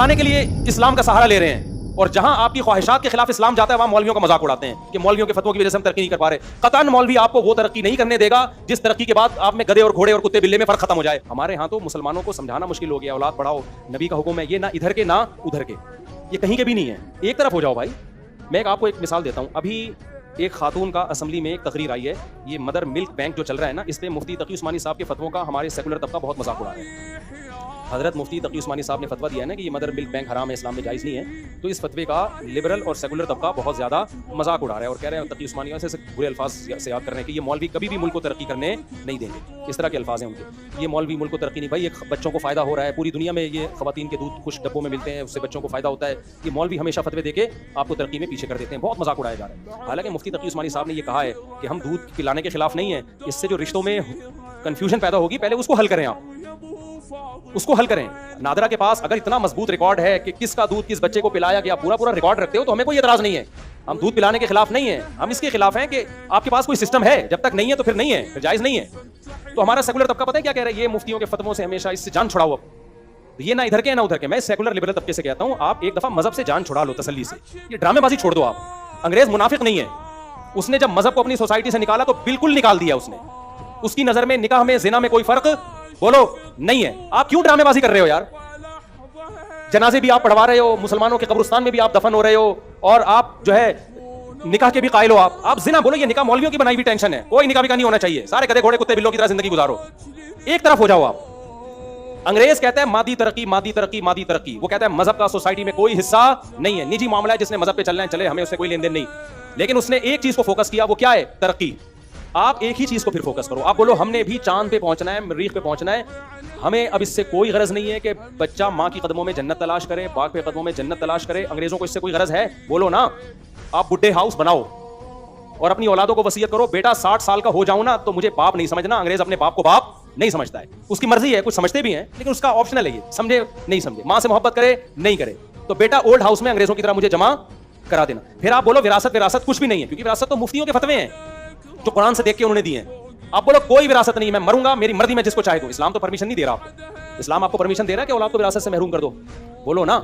کھانے کے لیے اسلام کا سہارا لے رہے ہیں، اور جہاں آپ کی خواہشات کے خلاف اسلام جاتا ہے وہاں مولویوں کا مذاق اڑاتے ہیں کہ مولویوں کے فتووں کی وجہ سے ہم ترقی نہیں کر پا رہے. قطعاً مولوی آپ کو وہ ترقی نہیں کرنے دے گا جس ترقی کے بعد آپ میں گدھے اور گھوڑے اور کتے بلے میں فرق ختم ہو جائے. ہمارے ہاں تو مسلمانوں کو سمجھانا مشکل ہو گیا، اولاد پڑھاؤ، نبی کا حکم ہے یہ نہ ادھر کے نہ ادھر کے، یہ کہیں کے بھی نہیں ہے، ایک طرف ہو جاؤ بھائی. میں آپ کو ایک مثال دیتا ہوں. ابھی ایک خاتون کا اسمبلی میں ایک تقریر آئی ہے، یہ مدر ملک بینک جو چل رہا ہے نا، اس پہ مفتی تقی عثمانی صاحب کے فتووں کا ہمارے سیکولر طبقہ بہت مذاق اڑا رہا ہے. حضرت مفتی تقی عثمانی صاحب نے فتویٰ دیا ہے نا کہ یہ مدر ملک بینک حرام ہے، اسلام میں جائز نہیں ہے. تو اس فتوے کا لبرل اور سیکولر طبقہ بہت زیادہ مذاق اڑا رہا ہے اور کہہ رہے ہیں تقی عثمانی سے برے الفاظ سے یاد کر رہے ہیں کہ یہ مولوی کبھی بھی ملک کو ترقی کرنے نہیں دیں گے. اس طرح کے الفاظ ہیں ان کے، یہ مولوی ملک کو ترقی نہیں. بھائی یہ بچوں کو فائدہ ہو رہا ہے، پوری دنیا میں یہ خواتین کے دودھ کچھ ڈبوں میں ملتے ہیں، اس سے بچوں کو فائدہ ہوتا ہے. یہ مولوی ہمیشہ فتوے دے کے آپ کو ترقی میں پیچھے کر دیتے ہیں، بہت مذاق اڑایا جا رہا ہے. حالانکہ مفتی تقی عثمانی صاحب نے یہ کہا ہے کہ ہم دودھ پلانے کے خلاف نہیں ہیں، اس سے جو رشتوں میں کنفیوژن پیدا ہوگی پہلے اس کو حل کریں، آپ اس کو حل کریں. نادرا کے پاس اگر اتنا مضبوط ریکارڈ ہے کہ کس کا دودھ کس بچے کو پلایا گیا، پورا ریکارڈ رکھتے ہو تو ہمیں کوئی اعتراض نہیں ہے. ہم دودھ پلانے کے خلاف نہیں ہیں، ہم اس کے خلاف ہیں کہ آپ کے پاس کوئی سسٹم ہے، جب تک نہیں ہے تو پھر نہیں ہے، پھر جائز نہیں ہے. تو ہمارا سیکولر طبقہ پتہ ہے کیا کہہ رہا ہے؟ یہ مفتیوں کے فتووں سے ہمیشہ اس سے جان چھڑاؤ. اب یہ نہ ادھر کے نہ ادھر کے. میں سیکولر لبرل طبقے سے کہتا ہوں آپ ایک دفعہ مذہب سے جان چھڑا لو تسلی سے، یہ ڈرامے بازی چھوڑ دو. آپ انگریز منافق نہیں ہے، اس نے جب مذہب کو اپنی سوسائٹی سے نکالا تو بالکل نکال دیا اس نے. اس کی نظر میں نکاح میں زنا میں کوئی فرق بولو نہیں ہے. آپ کیوں ڈرامے بازی کر رہے ہو یار؟ جنازے بھی آپ پڑھوا رہے ہو، مسلمانوں کے قبرستان میں بھی آپ دفن ہو رہے ہو، اور آپ جو ہے نکاح کے بھی قائل ہو. آپ زنا بولو، یہ نکاح مولویوں کی بنائی ہوئی ٹینشن ہے، کوئی نکاح بھی نہیں ہونا چاہیے. سارے گدھے گھوڑے کتے بلوں کی طرح زندگی گزارو، ایک طرف ہو جاؤ آپ. انگریز کہتا ہے مادی ترقی مادی ترقی مادی ترقی، وہ کہتا ہے مذہب کا سوسائٹی میں کوئی حصہ نہیں ہے، نجی معاملہ ہے، جس نے مذہب پہ چلنا ہے چلے، ہمیں اس سے کوئی لین دین نہیں. لیکن اس نے ایک چیز کو فوکس کیا، وہ کیا ہے؟ ترقی. آپ ایک ہی چیز کو پھر فوکس کرو. آپ بولو ہم نے بھی چاند پہ پہنچنا ہے، مریخ پہ پہنچنا ہے، ہمیں اب اس سے کوئی غرض نہیں ہے کہ بچہ ماں کی قدموں میں جنت تلاش کرے، باپ کے قدموں میں جنت تلاش کرے. انگریزوں کو اس سے کوئی غرض ہے؟ بولو نا. آپ بڈھے ہاؤس بناؤ اور اپنی اولادوں کو وصیت کرو، بیٹا 60 سال کا ہو جاؤں نا تو مجھے باپ نہیں سمجھنا. انگریز اپنے باپ کو باپ نہیں سمجھتا ہے، اس کی مرضی ہے، کچھ سمجھتے بھی ہیں لیکن اس کا آپشنل ہے، یہ سمجھے نہیں سمجھے، ماں سے محبت کرے نہیں کرے تو بیٹا اولڈ ہاؤس میں انگریزوں کی طرح مجھے جمع کرا دینا. پھر آپ بولو وراثت کچھ بھی نہیں ہے، کیونکہ وراثت تو مفتیوں کے فتوے ہیں جو قرآن سے دیکھ کے انہوں نے دیے ہیں. آپ بولو کوئی وراثت نہیں، میں مروں گا میری مرضی میں جس کو چاہے دوں. اسلام تو پرمیشن نہیں دے رہا. آپ اسلام آپ کو پرمیشن دے رہا ہے کہ اولاد کو وراثت سے محروم کر دو؟ بولو نا.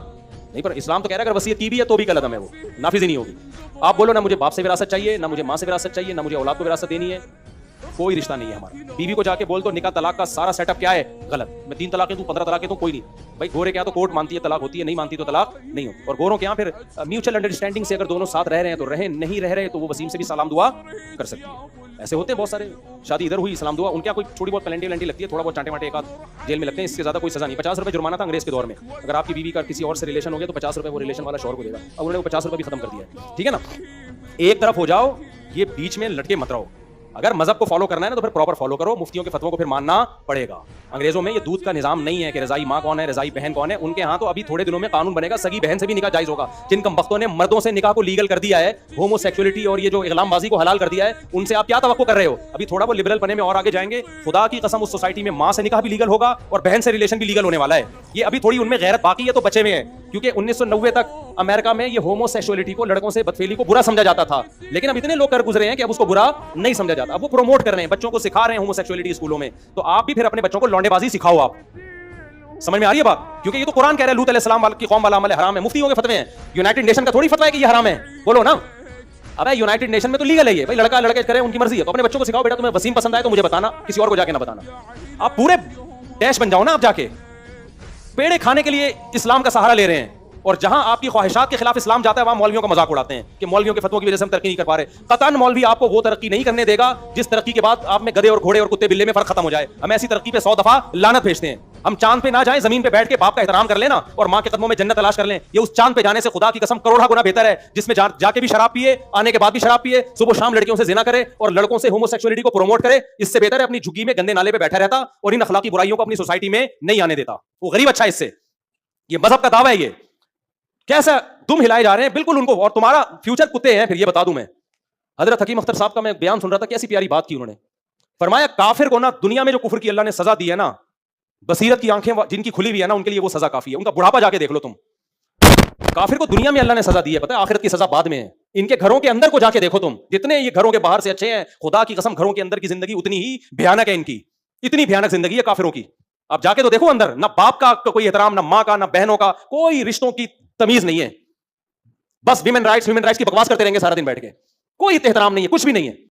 نہیں، پر اسلام تو کہہ رہا ہے اگر وصیت کی بھی ہے تو بھی کل عدم ہے، وہ نافذ ہی نہیں ہوگی. آپ بولو نہ مجھے باپ سے وراثت چاہیے، نہ مجھے ماں سے وراثت چاہیے، نہ مجھے اولاد کو وراثت دینی ہے، کوئی رشتہ نہیں ہے ہمارا. بیوی کو جا کے بول دو نکاح طلاق کا سارا سیٹ اپ کیا ہے؟ غلط. میں 3 طلاقیں دوں، 15 طلاقیں دوں، کوئی نہیں. بھائی گورے کے یہاں تو کورٹ مانتی ہے طلاق ہوتی ہے، نہیں مانتی تو طلاق نہیں ہوتی. اور گوروں کے یہاں پھر میوچل انڈرسٹینڈنگ سے اگر دونوں ساتھ رہ رہے ہیں تو رہیں، نہیں رہ رہے تو وہ وسیم سے بھی سلام دعا کر سکتی ہے. ایسے ہوتے ہیں بہت سارے. شادی ادھر ہوئی سلام دعا، ان کے کوئی تھوڑی بہت پلنٹی لگتی ہے، تھوڑا بہت چانٹے مانٹے ایک آدھ جیل میں لگتے ہیں، اس سے زیادہ کوئی سزا نہیں. 50 روپے جرمانہ تھا انگریز کے دور میں. اگر آپ کی بیوی کا کسی اور سے ریلیشن ہو گیا تو 50 روپے وہ ریلیشن والا شوہر کو دے گا. اب انہوں نے وہ 50 روپے بھی ختم کر دیا ہے. ٹھیک ہے نا. ایک طرف ہو جاؤ، یہ بیچ میں لٹکے مت رہو. اگر مذہب کو فالو کرنا ہے نا تو پھر پراپر فالو کرو. مفتیوں کے فتووں کو پھر ماننا پڑے گا. انگریزوں میں یہ دودھ کا نظام نہیں ہے کہ رضائی ماں کون ہے، رضائی بہن کون ہے. ان کے ہاں تو ابھی تھوڑے دنوں میں قانون بنے گا، سگی بہن سے بھی نکاح جائز ہوگا. جن کمبختوں نے مردوں سے نکاح کو لیگل کر دیا ہے، ہومو سیکسولیٹی اور یہ جو اغلام بازی کو حلال کر دیا ہے، ان سے آپ کیا توقع کر رہے ہو؟ ابھی تھوڑا وہ لبرل بنے میں اور آگے جائیں گے، خدا کی قسم اس سوسائٹی میں ماں سے نکاح بھی لیگل ہوگا اور بہن سے ریلیشن بھی لیگل ہونے والا ہے. یہ ابھی تھوڑی ان میں غیرت باقی ہے تو بچے میں ہے، کیونکہ 1990 تک امریکہ میں یہ ہومو سیکسولیٹی کو، لڑکوں سے بدفعلی کو برا سمجھا جاتا تھا. لیکن اب اتنے لوگ کر گزرے ہیں کہ اب اس کو برا نہیں سمجھا جاتا. اب وہ پروموٹ کر رہے ہیں، بچوں کو سکھا رہے ہیں ہومو سیکسولیٹی اسکولوں میں. تو آپ بھی پھر اپنے بچوں کو لونڈے بازی سکھاؤ. آپ سمجھ میں آ رہی ہے بات؟ کیونکہ یہ تو قرآن کہہ رہا ہے لوط علیہ السلام کی قوم والا عمل حرام ہے. مفتیوں کے فتوے ہیں، یونائٹڈ نیشن کا تھوڑی فتویٰ ہے کہ یہ حرام ہے. بولو نا. ابے یونائٹڈ نیشن میں تو لیگل ہے یہ. بھائی لڑکا لڑکے کرے ان کی مرضی ہے. تو اپنے بچوں کو سکھاؤ بیٹا تمہیں وسیم پسند آئے تو مجھے بتانا، کسی اور کو جا کے نہ بتانا. آپ پورے ڈیش بن جاؤ نا. آپ جا کے پیڑے کھانے کے لیے اسلام کا سہارا لے رہے ہیں، اور جہاں آپ کی خواہشات کے خلاف اسلام جاتا ہے وہاں مولویوں کا مذاق اڑاتے ہیں کہ مولویوں کے فتووں کی وجہ سے ہم ترقی نہیں کر پا رہے. قطعاً مولوی آپ کو وہ ترقی نہیں کرنے دے گا جس ترقی کے بعد آپ میں گدھے اور گھوڑے اور کتے بلے میں فرق ختم ہو جائے. ہم ایسی ترقی پہ 100 دفعہ لعنت بھیجتے ہیں. ہم چاند پہ نہ جائیں، زمین پہ بیٹھ کے باپ کا احترام کر لینا اور ماں کے قدموں میں جنت تلاش کر لیں. یہ اس چاند پہ جانے سے خدا کی قسم کروڑا گنا بہتر ہے، جس میں جا کے بھی شراب پیے، آنے کے بعد بھی شراب پیے، صبح شام لڑکیوں سے زنا کرے اور لڑکوں سے ہومو سیکسولیٹی کو پروموٹ کرے. اس سے بہتر ہے اپنی جھگی میں گندے نالے پہ بیٹھا رہتا اور ان اخلاقی برائیوں کو اپنی سوسائٹی میں نہیں آنے دیتا. وہ غریب اچھا ہے اس سے. یہ مذہب کا دعویٰ ہے. یہ کیسا تم ہلائے جا رہے ہیں بالکل ان کو، اور تمہارا فیوچر کتے ہیں. پھر یہ بتا دوں میں، حضرت حکیم اختر صاحب کا میں بیان سن رہا تھا، کیسی پیاری بات کی انہوں نے. فرمایا کافر کو نا دنیا میں جو کفر کی اللہ نے سزا دی ہے نا، بصیرت کی آنکھیں جن کی کھلی ہوئی ہے نا، ان کے لیے وہ سزا کافی ہے. ان کا بڑھاپا جا کے دیکھ لو تم. کافر کو دنیا میں اللہ نے سزا دی ہے، پتہ ہے آخرت کی سزا بعد میں ہے. ان کے گھروں کے اندر کو جا کے دیکھو تم، جتنے یہ گھروں کے باہر سے اچھے ہیں، خدا کی قسم گھروں کے اندر کی زندگی اتنی ہی بھیانک ہے. ان کی اتنی بھیانک زندگی ہے کافروں کی. آپ جا کے تو دیکھو اندر، نہ باپ کا کوئی احترام، نہ ماں کا، نہ بہنوں کا، کوئی رشتوں کی تمیز نہیں ہے. بس ویمن رائٹس کی بکواس کرتے رہیں گے سارا دن بیٹھ کے. کوئی احترام نہیں ہے، کچھ بھی نہیں ہے.